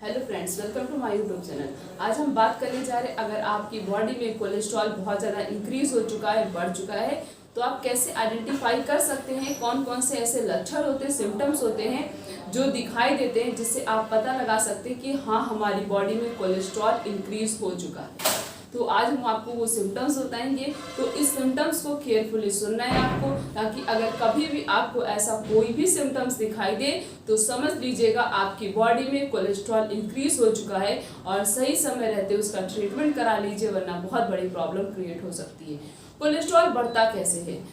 Hello friends, welcome to my YouTube channel. आज हम बात करने जा रहे हैं, अगर आपकी बॉडी में कोलेस्ट्रॉल बहुत ज़्यादा इंक्रीज हो चुका है, बढ़ चुका है, तो आप कैसे आइडेंटिफाई कर सकते हैं, कौन कौन से ऐसे लक्षण होते हैं, सिम्टम्स होते हैं जो दिखाई देते हैं, जिससे आप पता लगा सकते हैं कि हाँ, हमारी बॉडी में कोलेस्ट्रॉल इंक्रीज हो चुका है। तो आज हम आपको वो सिम्टम्स बताएंगे। तो इस सिम्टम्स को केयरफुली सुनना है आपको, ताकि अगर कभी भी आपको ऐसा कोई भी सिम्टम्स दिखाई दे तो समझ लीजिएगा आपकी बॉडी में कोलेस्ट्रॉल इंक्रीज हो चुका है और सही समय रहते उसका ट्रीटमेंट करा लीजिए, वरना बहुत बड़ी प्रॉब्लम क्रिएट हो सकती है। कोलेस्ट्रॉल बढ़ता कैसे है?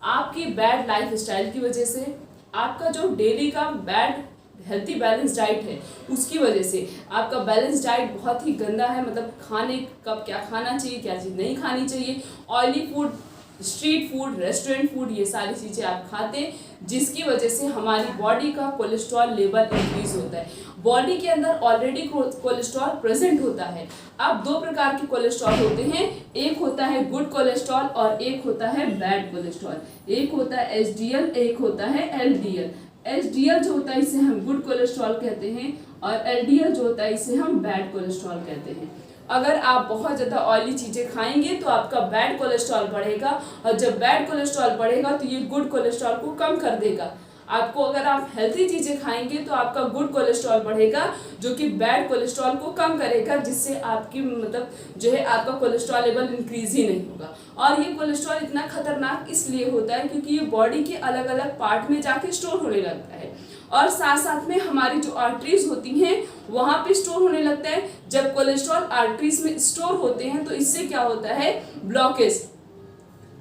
आपकी बैड लाइफ स्टाइल की वजह से, आपका जो डेली का बैड हेल्थी बैलेंस डाइट है उसकी वजह से। आपका बैलेंस डाइट बहुत ही गंदा है, मतलब खाने कब क्या खाना चाहिए, क्या चीज़ नहीं खानी चाहिए, oily food, street food, restaurant food, ये सारी चीज़ें आप खाते हैं, जिसकी वजह से हमारी बॉडी का कोलेस्ट्रॉल लेवल इंक्रीज होता है। बॉडी के अंदर ऑलरेडी कोलेस्ट्रॉल प्रेजेंट होता है। अब दो प्रकार के कोलेस्ट्रॉल होते हैं, एक होता है गुड कोलेस्ट्रॉल और एक होता है बैड कोलेस्ट्रॉल। एक होता है एचडीएल, एक होता है एलडीएल। एचडीएल जो होता है इसे हम गुड कोलेस्ट्रॉल कहते हैं और एलडीएल जो होता है इसे हम बैड कोलेस्ट्रॉल कहते हैं। अगर आप बहुत ज़्यादा ऑयली चीज़ें खाएंगे तो आपका बैड कोलेस्ट्रॉल बढ़ेगा, और जब बैड कोलेस्ट्रॉल बढ़ेगा तो ये गुड कोलेस्ट्रॉल को कम कर देगा। आपको अगर आप हेल्थी चीज़ें खाएंगे तो आपका गुड कोलेस्ट्रॉल बढ़ेगा, जो कि बैड कोलेस्ट्रॉल को कम करेगा, जिससे आपकी मतलब जो है आपका कोलेस्ट्रॉल लेवल इंक्रीज ही नहीं होगा। और ये कोलेस्ट्रॉल इतना खतरनाक इसलिए होता है क्योंकि ये बॉडी के अलग अलग पार्ट में जाके स्टोर होने लगता है, और साथ साथ में हमारी जो आर्टरीज होती हैं वहाँ पे स्टोर होने लगता है। जब कोलेस्ट्रॉल आर्टरीज में स्टोर होते हैं तो इससे क्या होता है, ब्लॉकेज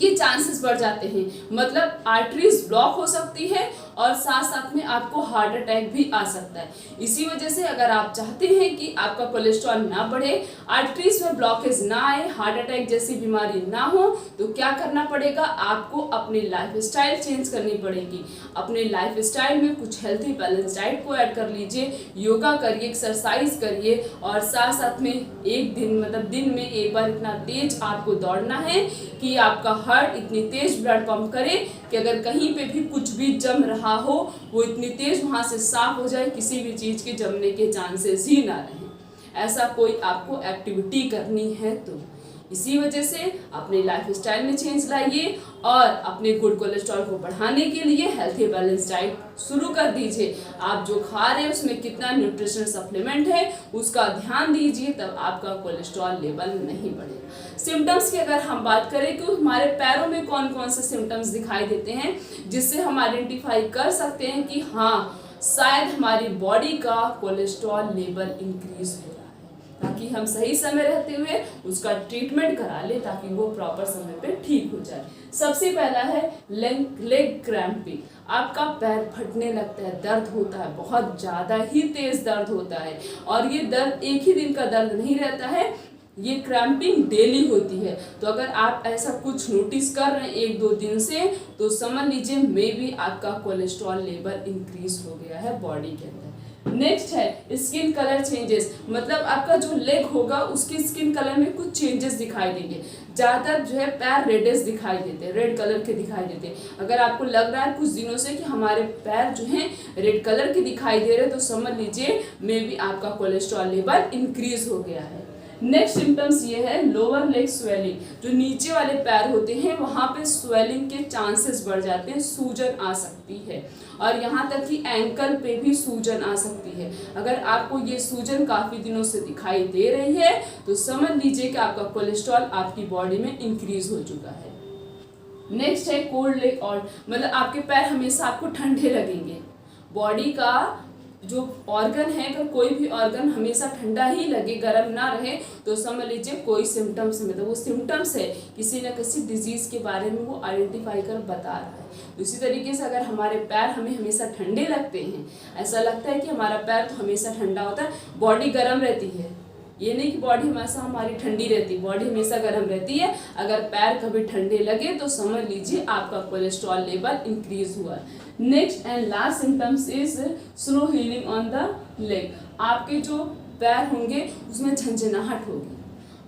के चांसेस बढ़ जाते हैं, मतलब आर्टरीज ब्लॉक हो सकती है और साथ साथ में आपको हार्ट अटैक भी आ सकता है। इसी वजह से अगर आप चाहते हैं कि आपका कोलेस्ट्रॉल ना बढ़े, आर्टरीज में ब्लॉकेज ना आए, हार्ट अटैक जैसी बीमारी ना हो, तो क्या करना पड़ेगा, आपको अपनी लाइफस्टाइल चेंज करनी पड़ेगी। अपने लाइफस्टाइल में कुछ हेल्थी बैलेंस डाइट को ऐड कर लीजिए, योगा करिए, एक्सरसाइज करिए, और साथ साथ में एक दिन मतलब दिन में एक बार इतना तेज आपको दौड़ना है कि आपका हार्ट इतनी तेज ब्लड पंप करे कि अगर कहीं पे भी कुछ भी जम रहा हो वो इतनी तेज वहां से साफ हो जाए, किसी भी चीज के जमने के चांसेस ही ना रहे। ऐसा कोई आपको एक्टिविटी करनी है तो इसी वजह से अपने लाइफस्टाइल में चेंज लाइए और अपने गुड कोलेस्ट्रॉल को बढ़ाने के लिए हेल्थी बैलेंस डाइट शुरू कर दीजिए। आप जो खा रहे हैं उसमें कितना न्यूट्रिशनल सप्लीमेंट है उसका ध्यान दीजिए, तब आपका कोलेस्ट्रॉल लेवल नहीं बढ़ेगा। सिम्टम्स की अगर हम बात करें कि हमारे पैरों में कौन कौन से सिम्टम्स दिखाई देते हैं जिससे हम आइडेंटिफाई कर सकते हैं कि हाँ, शायद हमारी बॉडी का कोलेस्ट्रॉल लेवल इंक्रीज हो, ताकि हम सही समय रहते हुए उसका ट्रीटमेंट करा ले, ताकि वो प्रॉपर समय पे ठीक हो जाए। सबसे पहला है लेग क्रैम्पिंग। आपका पैर फटने लगता है, दर्द होता है, बहुत ज़्यादा ही तेज दर्द होता है, और ये दर्द एक ही दिन का दर्द नहीं रहता है, ये क्रैम्पिंग डेली होती है। तो अगर आप ऐसा कुछ नोटिस कर रहे हैं एक दो दिन से, तो समझ लीजिए मे बी आपका कोलेस्ट्रॉल लेवल इंक्रीज हो गया है बॉडी के अंदर। नेक्स्ट है स्किन कलर चेंजेस, मतलब आपका जो लेग होगा उसकी स्किन कलर में कुछ चेंजेस दिखाई देंगे। ज़्यादातर जो है पैर रेडिश दिखाई देते हैं, रेड कलर के दिखाई देते हैं। अगर आपको लग रहा है कुछ दिनों से कि हमारे पैर जो हैं रेड कलर के दिखाई दे रहे हैं, तो समझ लीजिए मे बी आपका कोलेस्ट्रॉल लेवल इंक्रीज हो गया है। नेक्स्ट सिम्टम्स ये है लोअर लेग स्वेलिंग। जो नीचे वाले पैर होते हैं वहाँ पे स्वेलिंग के चांसेस बढ़ जाते हैं, सूजन आ सकती है, और यहाँ तक कि एंकल पे भी सूजन आ सकती है। अगर आपको ये सूजन काफ़ी दिनों से दिखाई दे रही है तो समझ लीजिए कि आपका कोलेस्ट्रॉल आपकी बॉडी में इंक्रीज हो चुका है। नेक्स्ट है कोल्ड लेग, और मतलब आपके पैर हमेशा आपको ठंडे लगेंगे। बॉडी का जो ऑर्गन है, अगर कोई भी ऑर्गन हमेशा ठंडा ही लगे, गर्म ना रहे, तो समझ लीजिए कोई सिम्टम्स, मतलब वो सिम्टम्स है किसी न किसी डिजीज के बारे में वो आइडेंटिफाई कर बता रहा है। तो इसी तरीके से अगर हमारे पैर हमें हमेशा ठंडे लगते हैं, ऐसा लगता है कि हमारा पैर तो हमेशा ठंडा होता है, बॉडी गर्म रहती है, ये नहीं कि बॉडी हमेशा हमारी ठंडी रहती, बॉडी हमेशा गर्म रहती है। अगर पैर कभी ठंडे लगे तो समझ लीजिए आपका कोलेस्ट्रॉल लेवल इंक्रीज हुआ है। Next and last symptoms is slow healing on the leg. आपके जो पैर होंगे उसमें झंझनाहट होगी,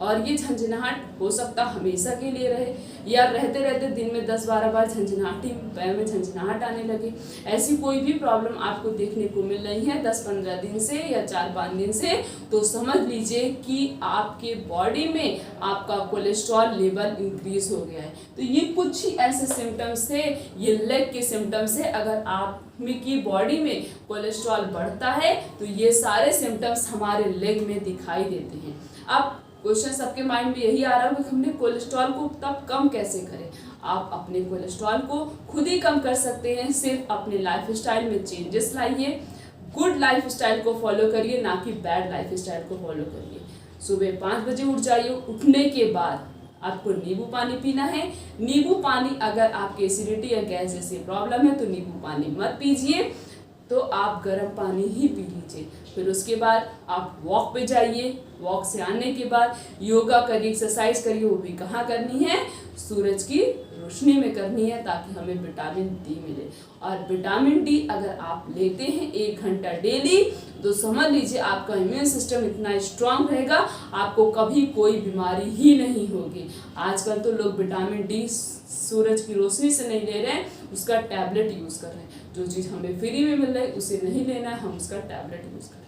और ये झंझनाहट हो सकता हमेशा के लिए रहे, या रहते रहते दिन में 10-12 बार झंझनाहट, पैर में झंझनाहट आने लगे। ऐसी कोई भी प्रॉब्लम आपको देखने को मिल रही है 10-15 दिन से या 4-5 दिन से, तो समझ लीजिए कि आपके बॉडी में आपका कोलेस्ट्रॉल लेवल इंक्रीज हो गया है। तो ये कुछ ही ऐसे सिम्टम्स थे, ये लेग के सिम्टम्स है। अगर आप की बॉडी में कोलेस्ट्रॉल बढ़ता है तो ये सारे सिम्टम्स हमारे लेग में दिखाई देते हैं। अब क्वेश्चन सबके माइंड में यही आ रहा है कि हमने कोलेस्ट्रॉल को तब कम कैसे करें। आप अपने कोलेस्ट्रॉल को खुद ही कम कर सकते हैं, सिर्फ अपने लाइफस्टाइल में चेंजेस लाइए, गुड लाइफस्टाइल को फॉलो करिए, ना कि बैड लाइफस्टाइल को फॉलो करिए। सुबह 5 बजे उठ जाइए, उठने के बाद आपको नींबू पानी पीना है। नींबू पानी, अगर आपके एसिडिटी या गैस जैसी प्रॉब्लम है तो नींबू पानी मत पीजिए, तो आप गर्म पानी ही पी लीजिए। फिर उसके बाद आप वॉक पे जाइए, वॉक से आने के बाद योगा करिए, एक्सरसाइज करिए। वो भी कहाँ करनी है? सूरज की रोशनी में करनी है, ताकि हमें विटामिन डी मिले। और विटामिन डी अगर आप लेते हैं 1 घंटा डेली, तो समझ लीजिए आपका इम्यून सिस्टम इतना स्ट्रांग रहेगा, आपको कभी कोई बीमारी ही नहीं होगी। आजकल तो लोग विटामिन डी सूरज की रोशनी से नहीं ले रहे हैं, उसका टैबलेट यूज़ कर रहे हैं। जो चीज़ हमें फ्री में मिल रही है उसे नहीं लेना है, हम उसका टैबलेट यूज़ करें।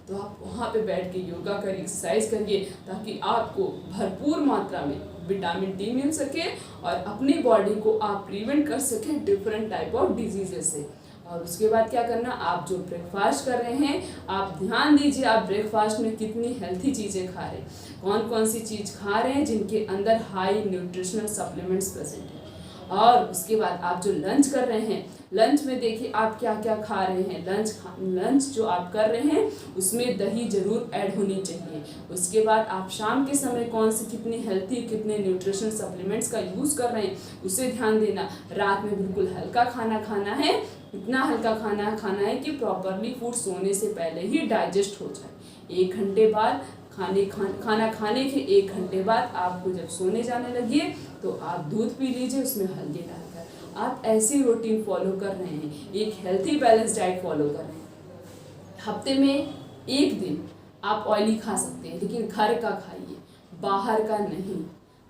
तो आप वहाँ पे बैठ के योगा करिए, एक्सरसाइज करिए, ताकि आपको भरपूर मात्रा में विटामिन डी मिल सके और अपनी बॉडी को आप प्रिवेंट कर सकें डिफरेंट टाइप ऑफ डिजीजेस से। और उसके बाद क्या करना, आप जो ब्रेकफास्ट कर रहे हैं, आप ध्यान दीजिए आप ब्रेकफास्ट में कितनी हेल्थी चीज़ें खा रहे हैं, कौन कौन सी चीज़ खा रहे हैं जिनके अंदर हाई न्यूट्रिशनल सप्लीमेंट्स प्रेजेंट है। और उसके बाद आप जो लंच कर रहे हैं, लंच में देखिए आप क्या क्या खा रहे हैं। लंच जो आप कर रहे हैं उसमें दही जरूर ऐड होनी चाहिए। उसके बाद आप शाम के समय कौन सी कितनी हेल्थी, कितने न्यूट्रिशन सप्लीमेंट्स का यूज़ कर रहे हैं उसे ध्यान देना। रात में बिल्कुल हल्का खाना खाना है, इतना हल्का खाना है कि प्रॉपरली फूड सोने से पहले ही डाइजेस्ट हो जाए। 1 घंटे बाद खाना खाने के 1 घंटे बाद आपको जब सोने जाने लगिए तो आप दूध पी लीजिए, उसमें हल्दी डालकर। आप ऐसी रूटीन फॉलो कर रहे हैं, एक हेल्थी बैलेंस डाइट फॉलो कर रहे हैं। हफ्ते में 1 दिन आप ऑयली खा सकते हैं, लेकिन घर का खाइए, बाहर का नहीं।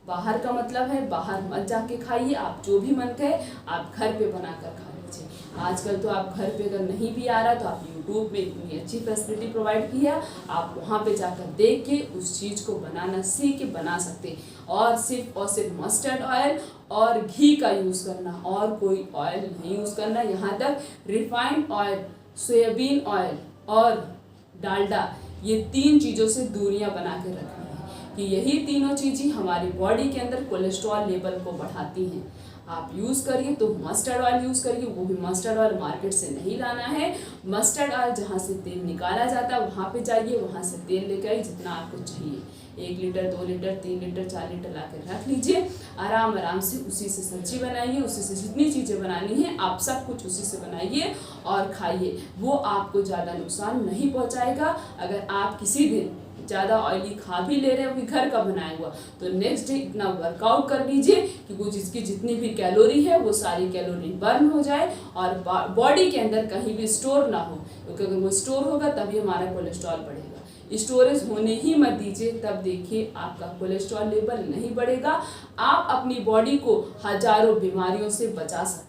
बाहर का मतलब है बाहर मत जाके खाइए, आप जो भी मन कहे आप घर पे बनाकर खा लीजिए। आजकल तो आप घर पे अगर नहीं भी आ रहा तो आप यूट्यूब में इतनी अच्छी फैसिलिटी प्रोवाइड की है, आप वहाँ पे जाकर देख के उस चीज़ को बनाना सीख के बना सकते हैं। और सिर्फ मस्टर्ड ऑयल और घी का यूज़ करना, और कोई ऑयल नहीं यूज़ करना। यहाँ तक रिफाइंड ऑयल, सोयाबीन ऑयल और डालडा, ये 3 चीज़ों से दूरियां बना के रखनी है, कि यही तीनों चीज़ें हमारी बॉडी के अंदर कोलेस्ट्रॉल लेवल को बढ़ाती हैं। आप यूज़ करिए तो मस्टर्ड ऑयल यूज़ करिए, वो भी मस्टर्ड ऑयल मार्केट से नहीं लाना है। मस्टर्ड ऑयल जहाँ से तेल निकाला जाता है वहाँ पे जाइए, वहाँ से तेल लेकर आइए जितना आपको चाहिए। 1 लीटर, 2 लीटर, 3 लीटर, 4 लीटर ला कर रख लीजिए। आराम से उसी से सब्जी बनाइए, उसी से जितनी चीज़ें बनानी है आप सब कुछ उसी से बनाइए और खाइए। वो आपको ज़्यादा नुकसान नहीं पहुँचाएगा। अगर आप किसी दिन ज़्यादा ऑयली खा भी ले रहे हैं, वो भी घर का बनाया हुआ, तो नेक्स्ट डे इतना वर्कआउट कर लीजिए कि वो जिसकी जितनी भी कैलोरी है वो सारी कैलोरी बर्न हो जाए और बॉडी के अंदर कहीं भी स्टोर ना हो, क्योंकि अगर वो स्टोर होगा तभी हमारा कोलेस्ट्रॉल बढ़ेगा। स्टोरेज होने ही मत दीजिए, तब देखिए आपका कोलेस्ट्रॉल लेवल नहीं बढ़ेगा। आप अपनी बॉडी को हजारों बीमारियों से बचा सकते हैं।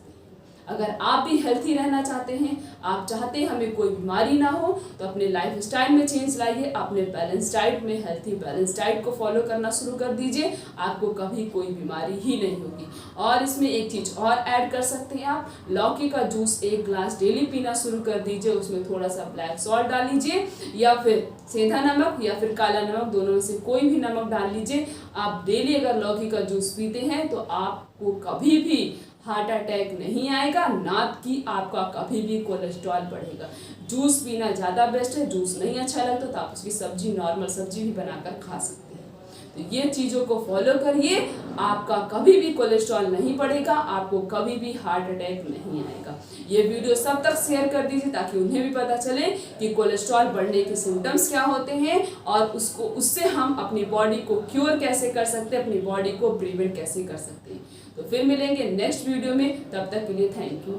अगर आप भी हेल्थी रहना चाहते हैं, आप चाहते हैं हमें कोई बीमारी ना हो, तो अपने लाइफ स्टाइल में चेंज लाइए, अपने बैलेंस डाइट में हेल्थी बैलेंस डाइट को फॉलो करना शुरू कर दीजिए। आपको कभी कोई बीमारी ही नहीं होगी। और इसमें एक चीज़ और ऐड कर सकते हैं आप, लौकी का जूस 1 ग्लास डेली पीना शुरू कर दीजिए। उसमें थोड़ा सा ब्लैक सॉल्ट डाल लीजिए, या फिर सेंधा नमक या फिर काला नमक, दोनों में से कोई भी नमक डाल लीजिए। आप डेली अगर लौकी का जूस पीते हैं तो आपको कभी भी हार्ट अटैक नहीं आएगा, ना कि आपका कभी भी कोलेस्ट्रॉल बढ़ेगा। जूस पीना ज़्यादा बेस्ट है। जूस नहीं अच्छा लगता तो आप उसकी सब्जी, नॉर्मल सब्जी भी बनाकर खा सकते हैं। तो ये चीज़ों को फॉलो करिए, आपका कभी भी कोलेस्ट्रॉल नहीं बढ़ेगा, आपको कभी भी हार्ट अटैक नहीं आएगा। ये वीडियो सब तक शेयर कर दीजिए ताकि उन्हें भी पता चले कि कोलेस्ट्रॉल बढ़ने के सिम्टम्स क्या होते हैं और उससे हम अपनी बॉडी को क्योर कैसे कर सकते हैं, अपनी बॉडी को प्रिवेंट कैसे कर सकते हैं। तो फिर मिलेंगे नेक्स्ट वीडियो में, तब तक के लिए थैंक यू।